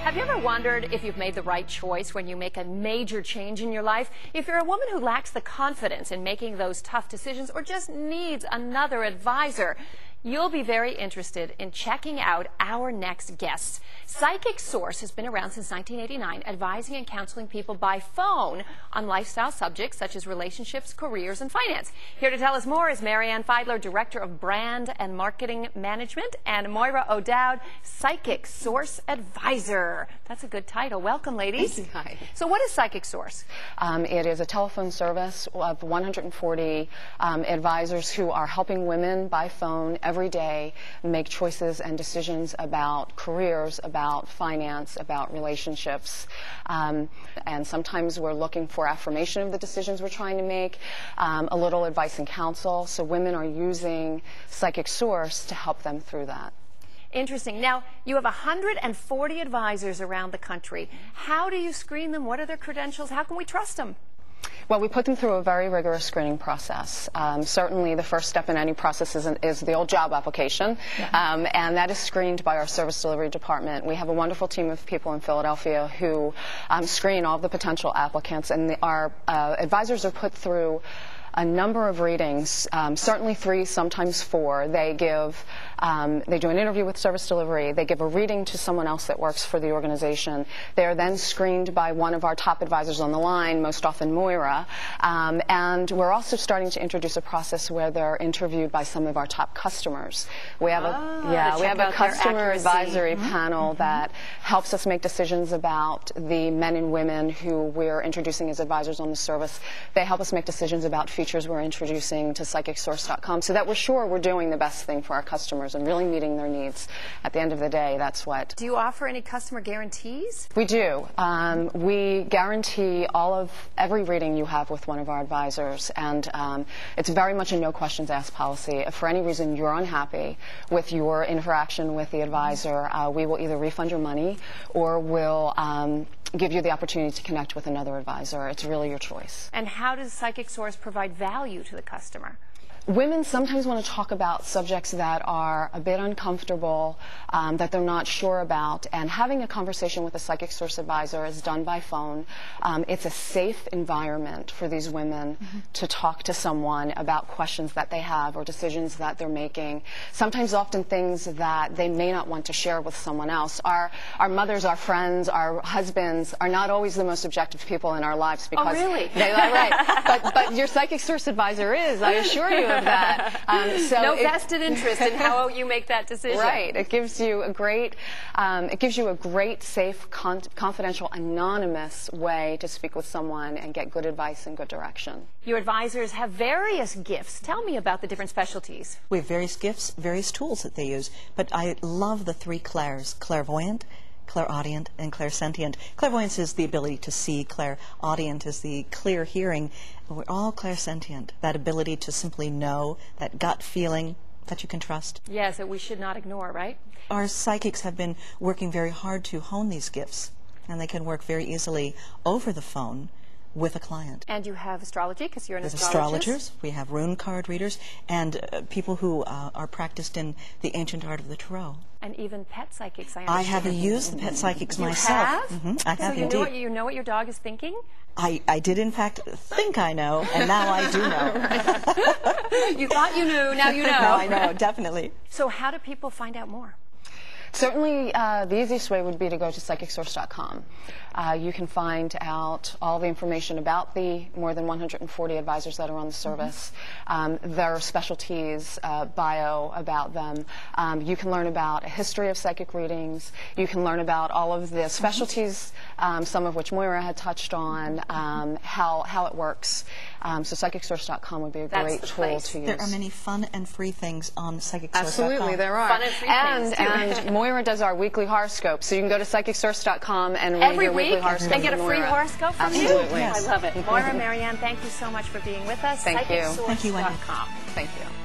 Have you ever wondered if you've made the right choice when you make a major change in your life? If you're a woman who lacks the confidence in making those tough decisions or just needs another advisor, you'll be very interested in checking out our next guests. Psychic Source has been around since 1989, advising and counseling people by phone on lifestyle subjects such as relationships, careers, and finance. Here to tell us more is Marianne Feidler, Director of Brand and Marketing Management, and Moira O'Dowd, Psychic Source Advisor. That's a good title. Welcome, ladies. Hi. So what is Psychic Source? It is a telephone service of 140 advisors who are helping women by phone every day make choices and decisions about careers, about finance, about relationships. And sometimes we're looking for affirmation of the decisions we're trying to make, a little advice and counsel. So women are using Psychic Source to help them through that. Interesting. Now, you have 140 advisors around the country. How do you screen them? What are their credentials? How can we trust them? Well, we put them through a very rigorous screening process. Certainly the first step in any process is the old job application, and that is screened by our service delivery department. We have a wonderful team of people in Philadelphia who screen all the potential applicants, and our advisors are put through a number of readings, certainly 3, sometimes 4. They do an interview with service delivery. They give a reading to someone else that works for the organization. They are then screened by one of our top advisors on the line, most often Moira. And we're also starting to introduce a process where they're interviewed by some of our top customers. We have a customer advisory panel that helps us make decisions about the men and women who we're introducing as advisors on the service. They help us make decisions about features we're introducing to PsychicSource.com so that we're sure we're doing the best thing for our customers and really meeting their needs. At the end of the day, that's what. Do you offer any customer guarantees? We do. We guarantee every reading you have with one of our advisors, and it's very much a no questions asked policy. If for any reason you're unhappy with your interaction with the advisor, we will either refund your money or we'll give you the opportunity to connect with another advisor. It's really your choice. And how does Psychic Source provide value to the customer? Women sometimes want to talk about subjects that are a bit uncomfortable, that they're not sure about, and having a conversation with a Psychic Source advisor is done by phone. It's a safe environment for these women to talk to someone about questions that they have or decisions that they're making. Sometimes often things that they may not want to share with someone else. Our mothers, our friends, our husbands are not always the most objective people in our lives because really? They are right. But your Psychic Source advisor is, I assure you of that. No vested interest in how you make that decision. Right. It gives you a great, safe, confidential, anonymous way to speak with someone and get good advice and good direction. Your advisors have various gifts. Tell me about the different specialties. We have various gifts, various tools that they use, but I love the 3 clairs: clairvoyant, clairaudient, and clairsentient. Clairvoyance is the ability to see. Clairaudient is the clear hearing. We're all clairsentient, that ability to simply know, that gut feeling that you can trust. Yes, that we should not ignore, right? Our psychics have been working very hard to hone these gifts, and they can work very easily over the phone with a client. And you have astrology, because you're an astrologist. Astrologers, we have rune card readers, and people who are practiced in the ancient art of the tarot. And even pet psychics, I understand. I have used the pet psychics myself. Have? I have indeed. So you know what your dog is thinking? I did, in fact, think I know, and now I do know. You thought you knew, now you know. Now I know, definitely. So how do people find out more? Certainly, the easiest way would be to go to PsychicSource.com. You can find out all the information about the more than 140 advisors that are on the service, their specialties, bio about them. You can learn about a history of psychic readings. You can learn about all of the specialties, some of which Moira had touched on, how it works. So PsychicSource.com would be a great tool to use. There are many fun and free things on PsychicSource.com. Absolutely, there are. Fun and free things, and Moira does our weekly horoscope, so you can go to PsychicSource.com and read your weekly horoscope. And get a free horoscope from you? Absolutely. I love it. Moira, Marianne, thank you so much for being with us. Thank you. PsychicSource.com. Thank you.